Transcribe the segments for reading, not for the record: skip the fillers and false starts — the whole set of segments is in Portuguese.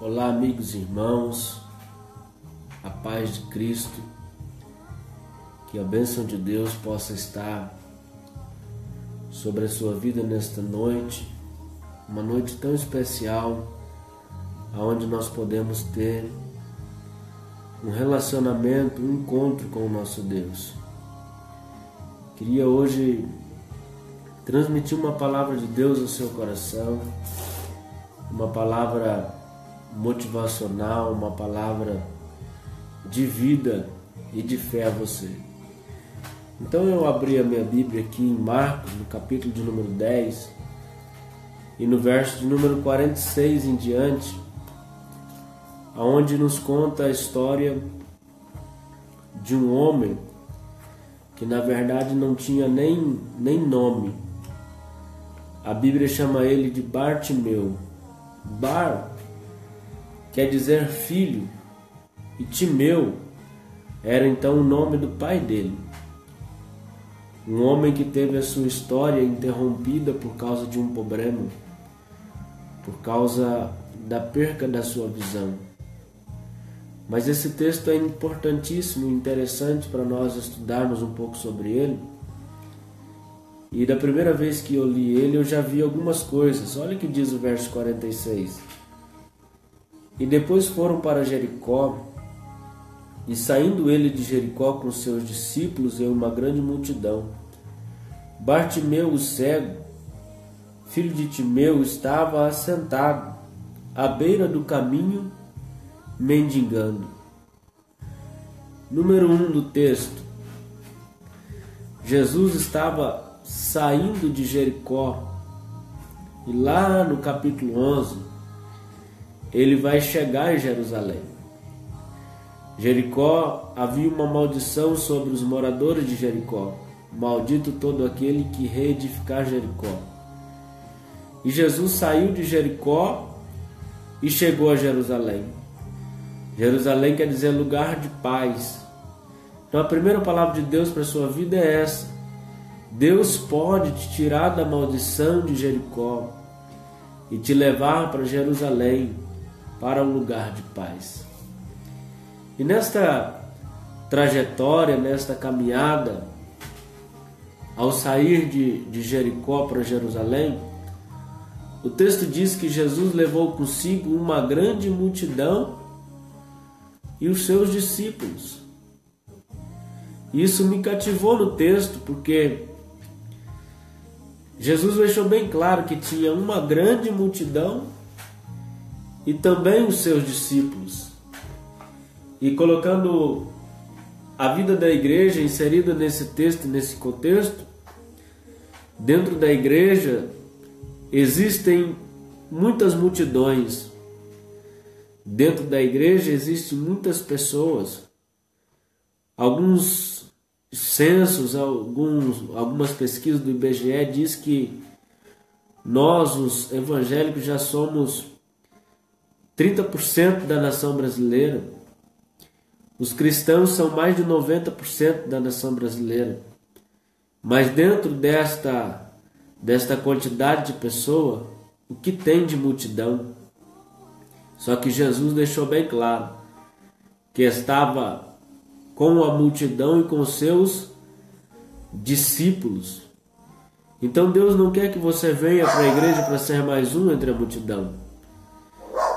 Olá, amigos e irmãos, a paz de Cristo, que a bênção de Deus possa estar sobre a sua vida nesta noite, uma noite tão especial, onde nós podemos ter um relacionamento, um encontro com o nosso Deus. Queria hoje transmitir uma palavra de Deus ao seu coração, uma palavra motivacional, uma palavra de vida e de fé a você. Então eu abri a minha Bíblia aqui em Marcos, no capítulo de número 10, e no verso de número 46 em diante, onde nos conta a história de um homem que na verdade não tinha nem nome. A Bíblia chama ele de Bartimeu. Bar quer dizer filho, e Timeu era então o nome do pai dele. Um homem que teve a sua história interrompida por causa de um problema, por causa da perca da sua visão. Mas esse texto é importantíssimo e interessante para nós estudarmos um pouco sobre ele. E da primeira vez que eu li ele, eu já vi algumas coisas. Olha o que diz o verso 46. E depois foram para Jericó, e saindo ele de Jericó com seus discípulos e uma grande multidão, Bartimeu, o cego, filho de Timeu, estava assentado à beira do caminho, mendigando. Número 1 do texto. Jesus estava saindo de Jericó, e lá no capítulo 11, ele vai chegar em Jerusalém. Jericó, havia uma maldição sobre os moradores de Jericó. Maldito todo aquele que reedificar Jericó. E Jesus saiu de Jericó e chegou a Jerusalém. Jerusalém quer dizer lugar de paz. Então a primeira palavra de Deus para a sua vida é essa: Deus pode te tirar da maldição de Jericó e te levar para Jerusalém, para um lugar de paz. E nesta trajetória, nesta caminhada, ao sair de Jericó para Jerusalém, o texto diz que Jesus levou consigo uma grande multidão e os seus discípulos. Isso me cativou no texto, porque Jesus deixou bem claro que tinha uma grande multidão e também os seus discípulos. E colocando a vida da igreja inserida nesse texto, nesse contexto, dentro da igreja existem muitas multidões. Dentro da igreja existem muitas pessoas. Alguns censos, algumas pesquisas do IBGE diz que nós, os evangélicos, já somos 30% da nação brasileira. Os cristãos são mais de 90% da nação brasileira. Mas dentro desta quantidade de pessoas, o que tem de multidão? Só que Jesus deixou bem claro que estava com a multidão e com seus discípulos. Então Deus não quer que você venha para a igreja para ser mais um entre a multidão.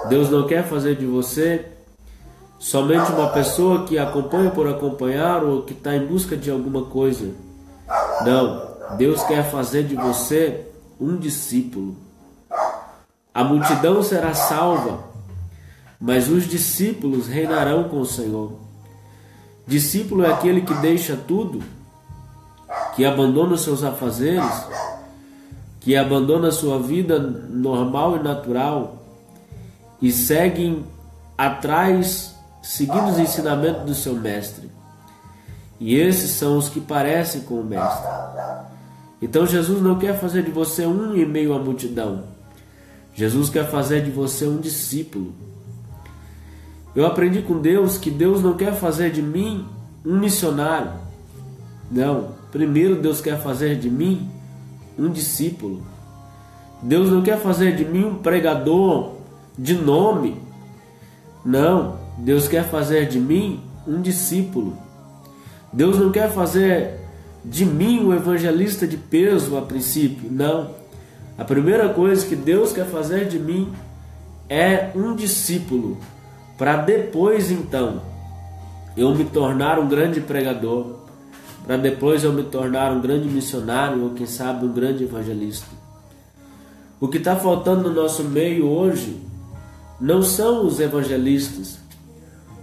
Deus não quer fazer de você somente uma pessoa que acompanha por acompanhar ou que está em busca de alguma coisa. Não, Deus quer fazer de você um discípulo. A multidão será salva, mas os discípulos reinarão com o Senhor. Discípulo é aquele que deixa tudo, que abandona os seus afazeres, que abandona a sua vida normal e natural e segue atrás, seguindo os ensinamentos do seu mestre. E esses são os que parecem com o mestre. Então Jesus não quer fazer de você um em meio à multidão. Jesus quer fazer de você um discípulo. Eu aprendi com Deus que Deus não quer fazer de mim um missionário. Não. Primeiro Deus quer fazer de mim um discípulo. Deus não quer fazer de mim um pregador de nome. Não, Deus quer fazer de mim um discípulo. Deus não quer fazer de mim um evangelista de peso a princípio, não. A primeira coisa que Deus quer fazer de mim é um discípulo, para depois então eu me tornar um grande pregador, para depois eu me tornar um grande missionário ou quem sabe um grande evangelista. O que está faltando no nosso meio hoje não são os evangelistas.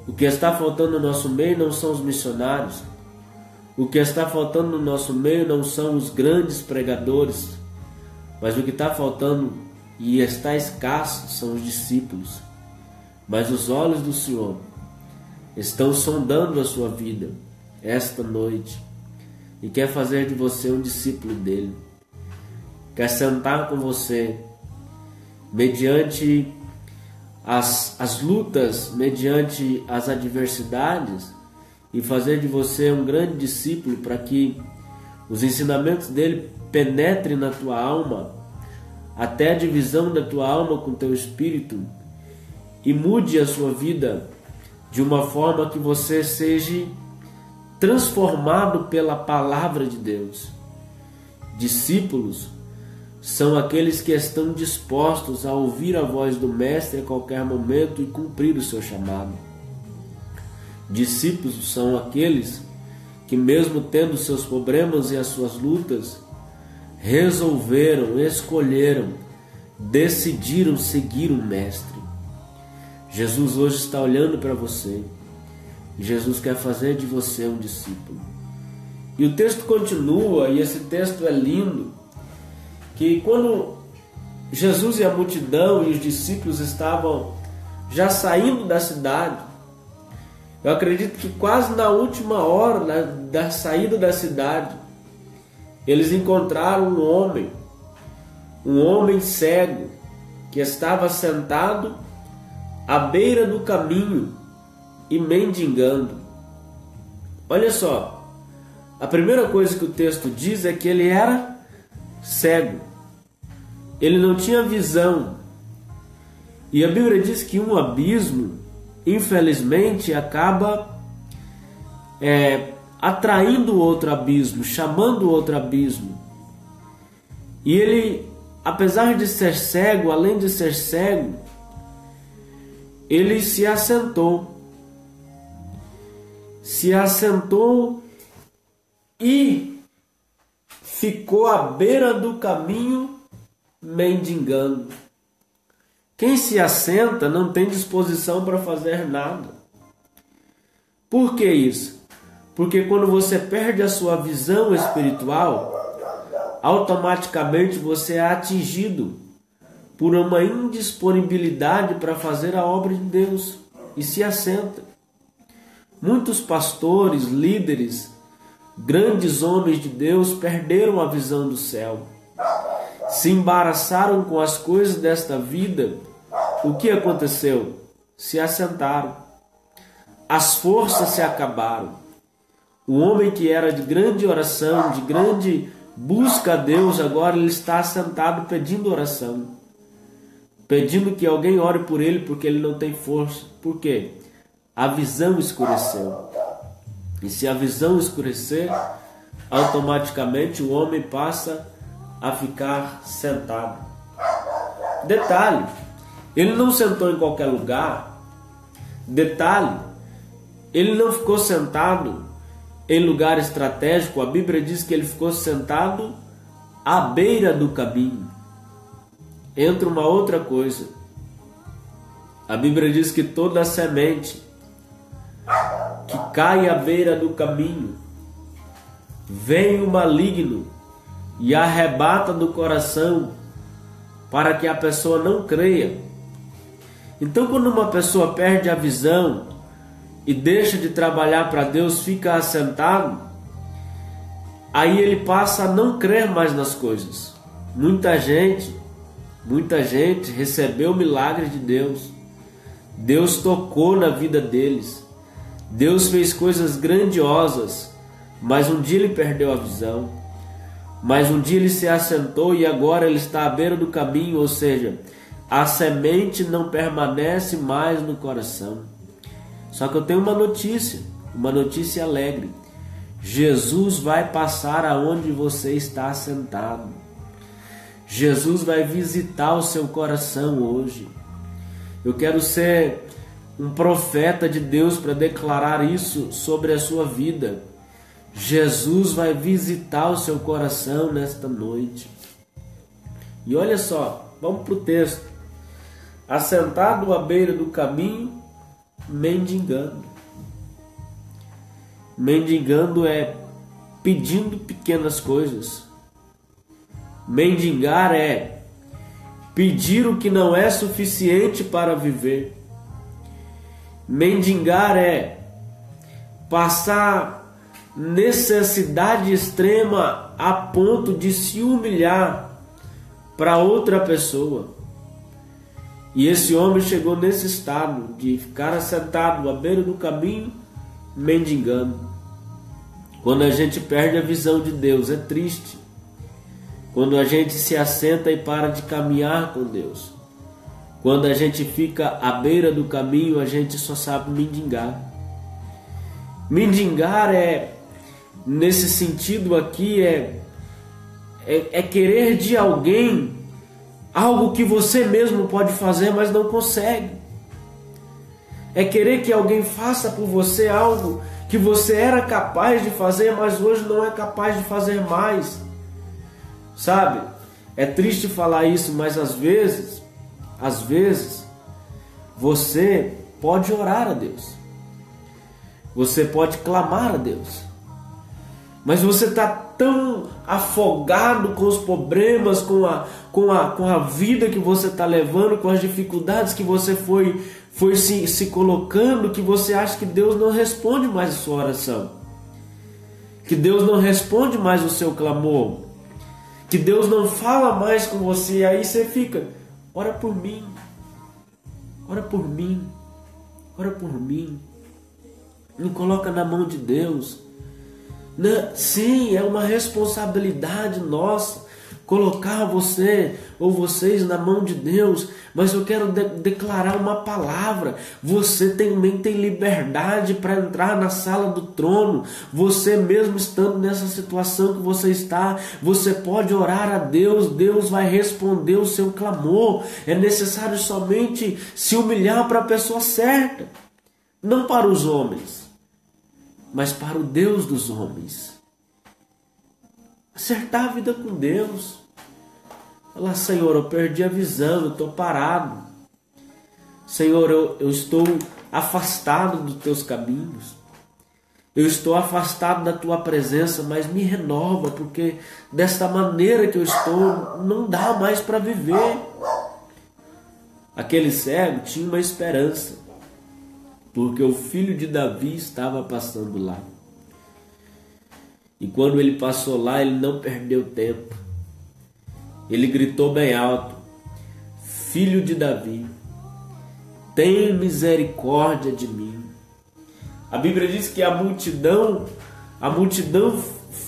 O que está faltando no nosso meio não são os missionários. O que está faltando no nosso meio não são os grandes pregadores, mas o que está faltando e está escasso são os discípulos. Mas os olhos do Senhor estão sondando a sua vida esta noite e quer fazer de você um discípulo dele. Quer sentar com você mediante as lutas, mediante as adversidades, e fazer de você um grande discípulo para que os ensinamentos dele penetrem na tua alma, até a divisão da tua alma com o teu espírito, e mude a sua vida de uma forma que você seja transformado pela palavra de Deus. Discípulos são aqueles que estão dispostos a ouvir a voz do Mestre a qualquer momento e cumprir o seu chamado. Discípulos são aqueles que, mesmo tendo seus problemas e as suas lutas, resolveram, escolheram, decidiram seguir o Mestre. Jesus hoje está olhando para você. Jesus quer fazer de você um discípulo. E o texto continua, e esse texto é lindo, que quando Jesus e a multidão e os discípulos estavam já saindo da cidade, eu acredito que quase na última hora da saída da cidade, eles encontraram um homem cego, que estava sentado à beira do caminho e mendigando. Olha só, a primeira coisa que o texto diz é que ele era cego, ele não tinha visão, e a Bíblia diz que um abismo, infelizmente, acaba atraindo outro abismo, chamando outro abismo. E ele, apesar de ser cego, além de ser cego, ele se assentou e ficou à beira do caminho mendigando. Quem se assenta não tem disposição para fazer nada. Por que isso? Porque quando você perde a sua visão espiritual, automaticamente você é atingido por uma indisponibilidade para fazer a obra de Deus e se assenta. Muitos pastores, líderes, grandes homens de Deus perderam a visão do céu, se embaraçaram com as coisas desta vida. O que aconteceu? Se assentaram. As forças se acabaram. O homem que era de grande oração, de grande busca a Deus, agora ele está assentado pedindo oração, pedindo que alguém ore por ele, porque ele não tem força. Por quê? A visão escureceu. E se a visão escurecer, automaticamente o homem passa a ficar sentado. Detalhe, ele não sentou em qualquer lugar. Detalhe, ele não ficou sentado em lugar estratégico. A Bíblia diz que ele ficou sentado à beira do caminho. Entra uma outra coisa. A Bíblia diz que toda semente que cai à beira do caminho, vem o maligno e arrebata do coração, para que a pessoa não creia. Então, quando uma pessoa perde a visão e deixa de trabalhar para Deus, fica assentado, aí ele passa a não crer mais nas coisas. Muita gente recebeu o milagre de Deus. Deus tocou na vida deles. Deus fez coisas grandiosas, mas um dia ele perdeu a visão. Mas um dia ele se assentou e agora ele está à beira do caminho, ou seja, a semente não permanece mais no coração. Só que eu tenho uma notícia alegre. Jesus vai passar aonde você está sentado. Jesus vai visitar o seu coração hoje. Eu quero ser um profeta de Deus para declarar isso sobre a sua vida. Jesus vai visitar o seu coração nesta noite. E olha só, vamos para o texto. Assentado à beira do caminho, mendigando. Mendigando é pedindo pequenas coisas. Mendigar é pedir o que não é suficiente para viver. Mendigar é passar necessidade extrema a ponto de se humilhar para outra pessoa. E esse homem chegou nesse estado de ficar assentado à beira do caminho, mendigando. Quando a gente perde a visão de Deus, é triste. Quando a gente se assenta e para de caminhar com Deus. Quando a gente fica à beira do caminho, a gente só sabe mendigar. Mendigar nesse sentido aqui, é querer de alguém algo que você mesmo pode fazer, mas não consegue. É querer que alguém faça por você algo que você era capaz de fazer, mas hoje não é capaz de fazer mais. Sabe? É triste falar isso, mas às vezes, você pode orar a Deus. Você pode clamar a Deus. Mas você está tão afogado com os problemas, com a vida que você está levando, com as dificuldades que você foi se colocando, que você acha que Deus não responde mais a sua oração. Que Deus não responde mais o seu clamor. Que Deus não fala mais com você. Aí você fica, ora por mim. Ora por mim. Ora por mim. Me coloca na mão de Deus. Sim, é uma responsabilidade nossa colocar você ou vocês na mão de Deus, mas eu quero declarar uma palavra. Você também tem liberdade para entrar na sala do trono. Você mesmo estando nessa situação que você está, você pode orar a Deus. Deus vai responder o seu clamor. É necessário somente se humilhar para a pessoa certa, não para os homens, mas para o Deus dos homens. Acertar a vida com Deus. Falar, Senhor, eu perdi a visão, eu estou parado. Senhor, eu estou afastado dos teus caminhos. Eu estou afastado da tua presença, mas me renova, porque desta maneira que eu estou, não dá mais para viver. Aquele cego tinha uma esperança, porque o filho de Davi estava passando lá. E quando ele passou lá, ele não perdeu tempo. Ele gritou bem alto, filho de Davi, tem misericórdia de mim. A Bíblia diz que a multidão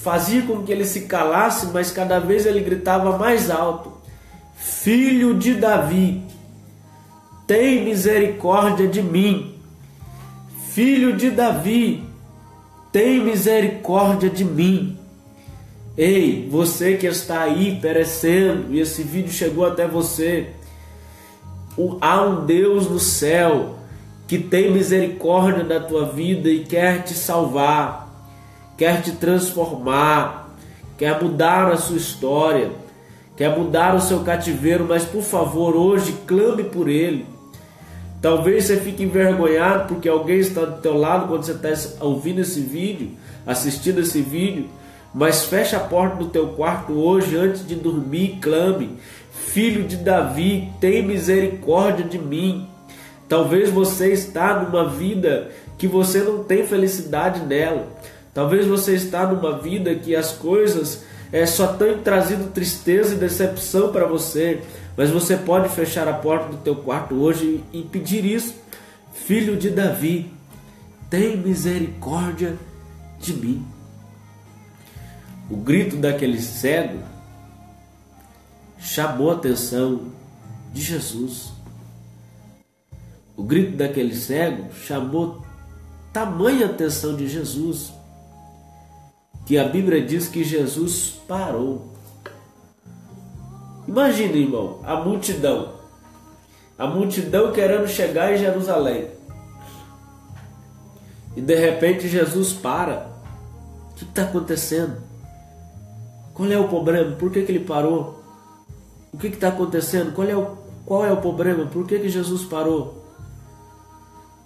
fazia com que ele se calasse, mas cada vez ele gritava mais alto, filho de Davi, tem misericórdia de mim. Filho de Davi, tem misericórdia de mim. Ei, você que está aí perecendo, e esse vídeo chegou até você, há um Deus no céu que tem misericórdia da tua vida e quer te salvar, quer te transformar, quer mudar a sua história, quer mudar o seu cativeiro, mas por favor, hoje clame por Ele. Talvez você fique envergonhado porque alguém está do teu lado quando você está ouvindo esse vídeo, assistindo esse vídeo, mas fecha a porta do teu quarto hoje, antes de dormir, clame, filho de Davi, tem misericórdia de mim. Talvez você está numa vida que você não tem felicidade nela. Talvez você está numa vida que as coisas só têm trazido tristeza e decepção para você. Mas você pode fechar a porta do teu quarto hoje e pedir isso. Filho de Davi, tem misericórdia de mim. O grito daquele cego chamou a atenção de Jesus. O grito daquele cego chamou tamanha atenção de Jesus, que a Bíblia diz que Jesus parou. Imagina, irmão, a multidão querendo chegar em Jerusalém. E de repente Jesus para. O que está acontecendo? Qual é o problema? Por que ele parou? O que está acontecendo? Qual é o problema? Por que Jesus parou?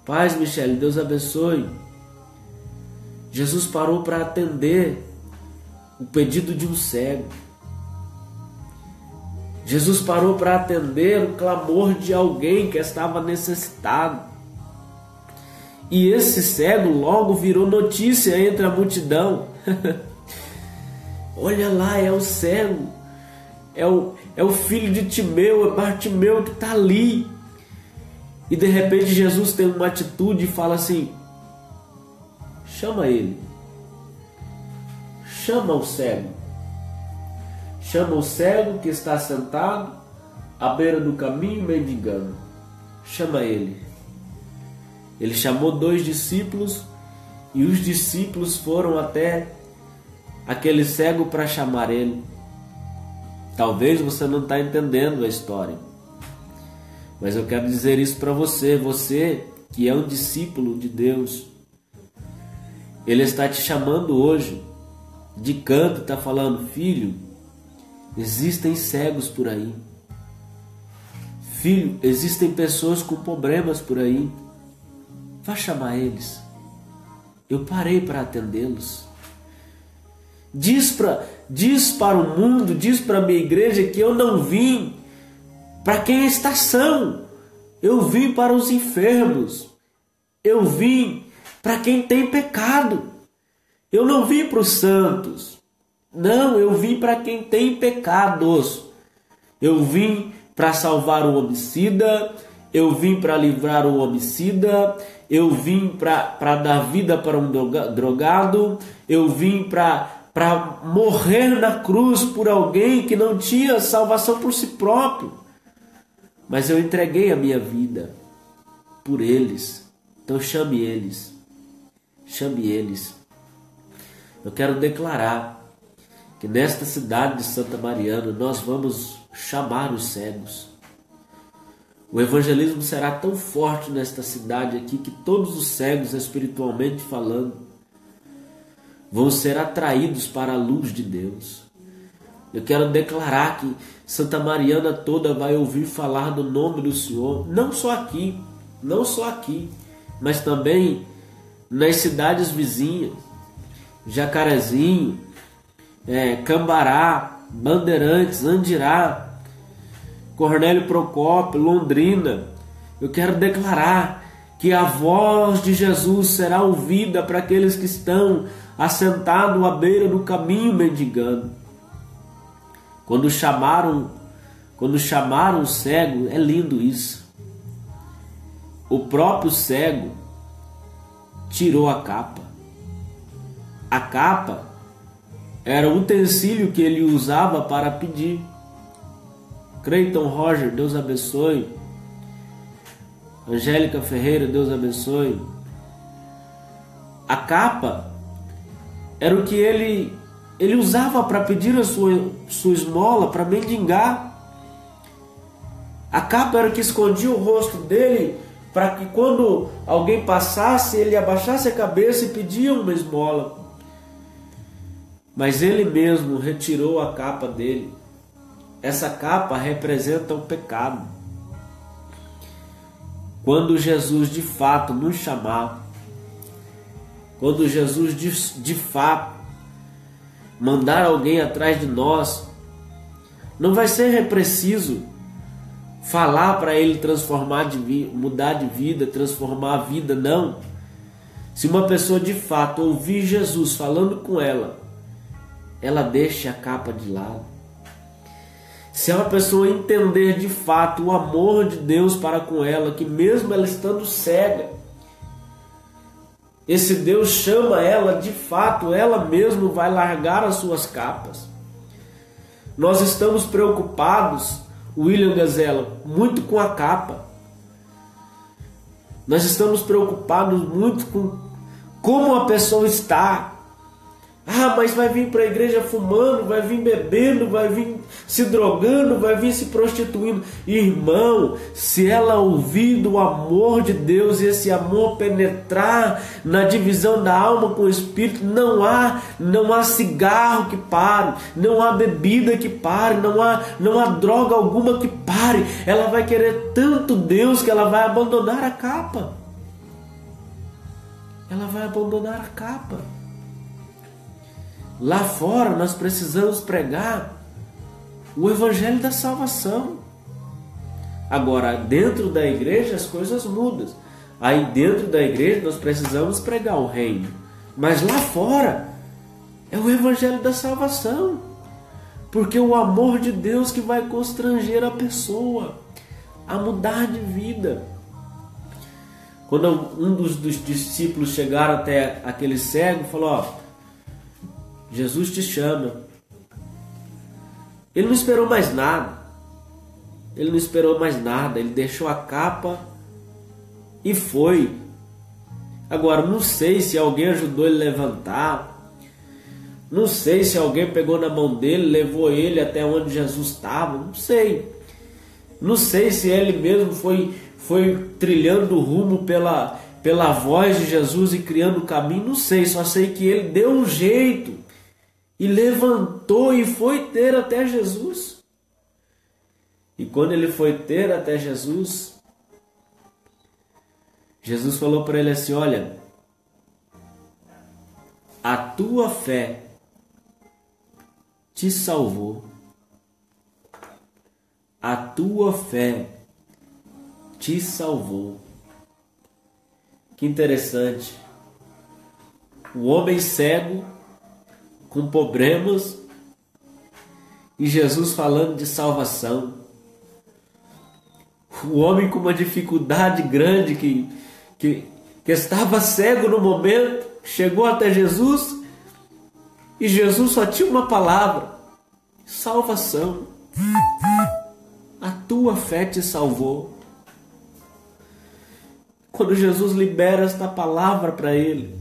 Paz, Michele, Deus abençoe. Jesus parou para atender o pedido de um cego. Jesus parou para atender o clamor de alguém que estava necessitado. E esse cego logo virou notícia entre a multidão. Olha lá, é o cego. É o filho de Timeu, é Bartimeu que está ali. E de repente Jesus tem uma atitude e fala assim: chama ele. Chama o cego. Chama o cego que está sentado à beira do caminho mendigando. Chama ele. Ele chamou 2 discípulos e os discípulos foram até aquele cego para chamar ele. Talvez você não está entendendo a história, mas eu quero dizer isso para você. Você que é um discípulo de Deus, Ele está te chamando hoje de canto, está falando: filho, existem cegos por aí. Filho, existem pessoas com problemas por aí. Vá chamar eles. Eu parei para atendê-los. Diz para o mundo, diz para a minha igreja que eu não vim para quem está são. Eu vim para os enfermos. Eu vim para quem tem pecado. Eu não vim para os santos. Não, eu vim para quem tem pecados. Eu vim para salvar o homicida. Eu vim para livrar o homicida. Eu vim para dar vida para um drogado. Eu vim para morrer na cruz por alguém que não tinha salvação por si próprio. Mas eu entreguei a minha vida por eles. Então chame eles. Chame eles. Eu quero declarar que nesta cidade de Santa Mariana nós vamos chamar os cegos. O evangelismo será tão forte nesta cidade aqui que todos os cegos, espiritualmente falando, vão ser atraídos para a luz de Deus. Eu quero declarar que Santa Mariana toda vai ouvir falar do nome do Senhor, não só aqui, mas também nas cidades vizinhas, Jacarezinho, Cambará, Bandeirantes, Andirá, Cornélio Procópio, Londrina. Eu quero declarar que a voz de Jesus será ouvida para aqueles que estão assentados à beira do caminho mendigando. Quando chamaram o cego, é lindo isso. O próprio cego tirou a capa. A capa era o utensílio que ele usava para pedir. Creiton Roger, Deus abençoe. Angélica Ferreira, Deus abençoe. A capa era o que ele usava para pedir a sua esmola, para mendigar. A capa era o que escondia o rosto dele, para que quando alguém passasse, ele abaixasse a cabeça e pedia uma esmola. Mas ele mesmo retirou a capa dele. Essa capa representa o pecado. Quando Jesus de fato nos chamar, quando Jesus de fato mandar alguém atrás de nós, não vai ser preciso falar para ele mudar de vida, transformar a vida, não. Se uma pessoa de fato ouvir Jesus falando com ela deixa a capa de lado. Se uma pessoa entender de fato o amor de Deus para com ela, que mesmo ela estando cega, esse Deus chama ela, de fato, ela mesma vai largar as suas capas. Nós estamos preocupados William Gazella, muito com a capa. Nós estamos preocupados muito com como a pessoa está. Ah, mas vai vir para a igreja fumando, vai vir bebendo, vai vir se drogando, vai vir se prostituindo. Irmão, se ela ouvir do amor de Deus e esse amor penetrar na divisão da alma com o Espírito, não há cigarro que pare, não há bebida que pare, não há droga alguma que pare. Ela vai querer tanto Deus que ela vai abandonar a capa. Ela vai abandonar a capa. Lá fora nós precisamos pregar o evangelho da salvação. Agora, dentro da igreja as coisas mudam. Aí dentro da igreja nós precisamos pregar o reino. Mas lá fora é o evangelho da salvação. Porque é o amor de Deus que vai constranger a pessoa a mudar de vida. Quando um dos discípulos chegaram até aquele cego, falou: ó, Jesus te chama. Ele não esperou mais nada. Ele deixou a capa e foi. Agora, não sei se alguém ajudou ele a levantar. Não sei se alguém pegou na mão dele, levou ele até onde Jesus estava. Não sei. Não sei se ele mesmo foi trilhando o rumo pela voz de Jesus e criando o caminho. Não sei. Só sei que ele deu um jeito e levantou e foi ter até Jesus. E quando ele foi ter até Jesus, Jesus falou para ele assim: olha, a tua fé te salvou. A tua fé te salvou. Que interessante. O homem cego, com problemas, e Jesus falando de salvação. O homem com uma dificuldade grande que estava cego no momento, chegou até Jesus e Jesus só tinha uma palavra: salvação. A tua fé te salvou. Quando Jesus libera esta palavra para ele,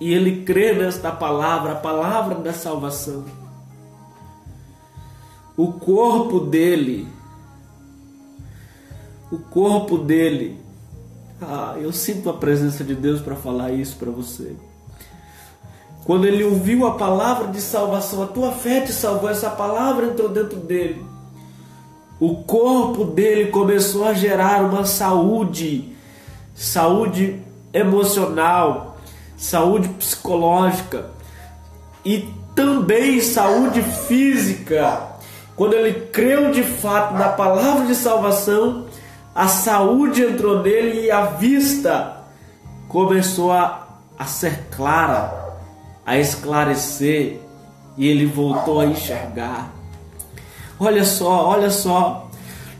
e ele crê nesta palavra, a palavra da salvação, o corpo dele, eu sinto a presença de Deus para falar isso para você. Quando ele ouviu a palavra de salvação, a tua fé te salvou, essa palavra entrou dentro dele. O corpo dele começou a gerar uma saúde emocional, saúde psicológica e também saúde física. Quando ele creu de fato na palavra de salvação, a saúde entrou nele e a vista começou a ser clara, a esclarecer, e ele voltou a enxergar. Olha só,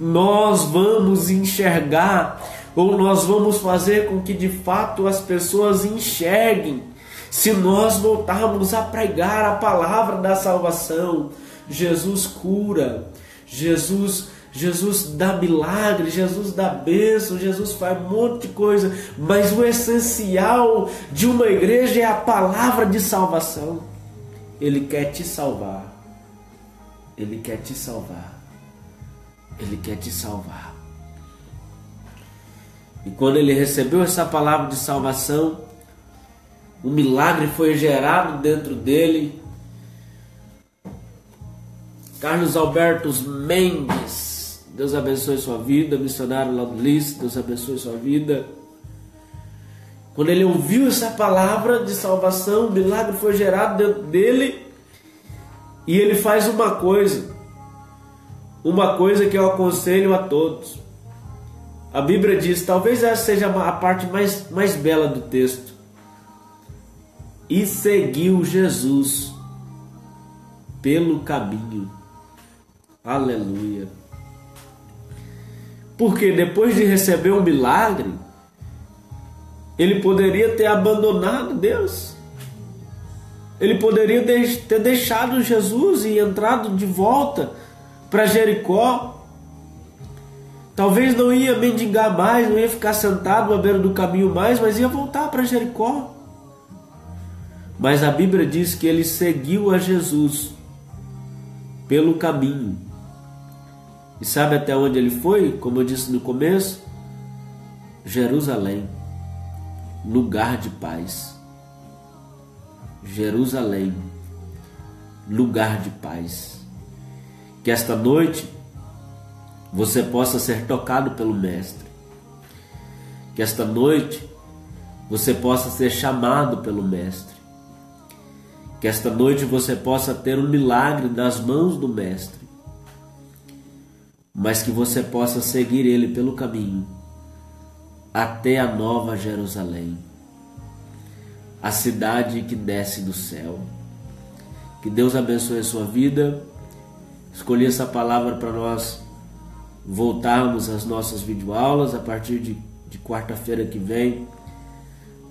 nós vamos enxergar, ou nós vamos fazer com que de fato as pessoas enxerguem, se nós voltarmos a pregar a palavra da salvação. Jesus cura, Jesus dá milagre, Jesus dá bênção, Jesus faz um monte de coisa, mas o essencial de uma igreja é a palavra de salvação. Ele quer te salvar. Ele quer te salvar. Ele quer te salvar. E quando ele recebeu essa palavra de salvação, um milagre foi gerado dentro dele. Carlos Alberto Mendes, Deus abençoe sua vida. Missionário lá do Lice, Deus abençoe sua vida. Quando ele ouviu essa palavra de salvação, um milagre foi gerado dentro dele. E ele faz uma coisa que eu aconselho a todos. A Bíblia diz, talvez essa seja a parte mais bela do texto: e seguiu Jesus pelo caminho. Aleluia. Porque depois de receber um milagre, ele poderia ter abandonado Deus. Ele poderia ter deixado Jesus e entrado de volta para Jericó. Talvez não ia mendigar mais, não ia ficar sentado à beira do caminho mais, mas ia voltar para Jericó. Mas a Bíblia diz que ele seguiu a Jesus pelo caminho. E sabe até onde ele foi? Como eu disse no começo, Jerusalém, lugar de paz. Jerusalém, lugar de paz. Que esta noite você possa ser tocado pelo Mestre. Que esta noite você possa ser chamado pelo Mestre. Que esta noite você possa ter um milagre nas mãos do Mestre. Mas que você possa seguir Ele pelo caminho até a nova Jerusalém, a cidade que desce do céu. Que Deus abençoe a sua vida. Escolhi essa palavra para nós voltarmos às nossas videoaulas. A partir de quarta-feira que vem,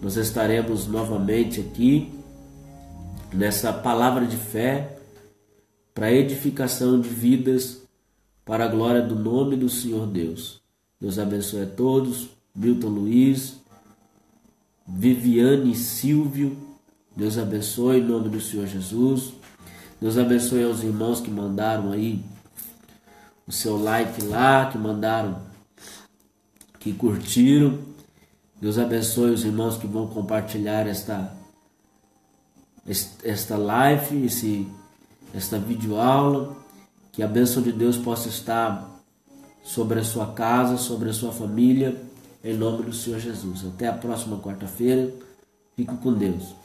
nós estaremos novamente aqui nessa palavra de fé para edificação de vidas, para a glória do nome do Senhor Deus. Deus abençoe a todos. Milton Luiz, Viviane Silvio, Deus abençoe em nome do Senhor Jesus. Deus abençoe aos irmãos que mandaram aí o seu like lá, que mandaram, que curtiram. Deus abençoe os irmãos que vão compartilhar esta live, esta videoaula. Que a bênção de Deus possa estar sobre a sua casa, sobre a sua família, em nome do Senhor Jesus. Até a próxima quarta-feira. Fique com Deus.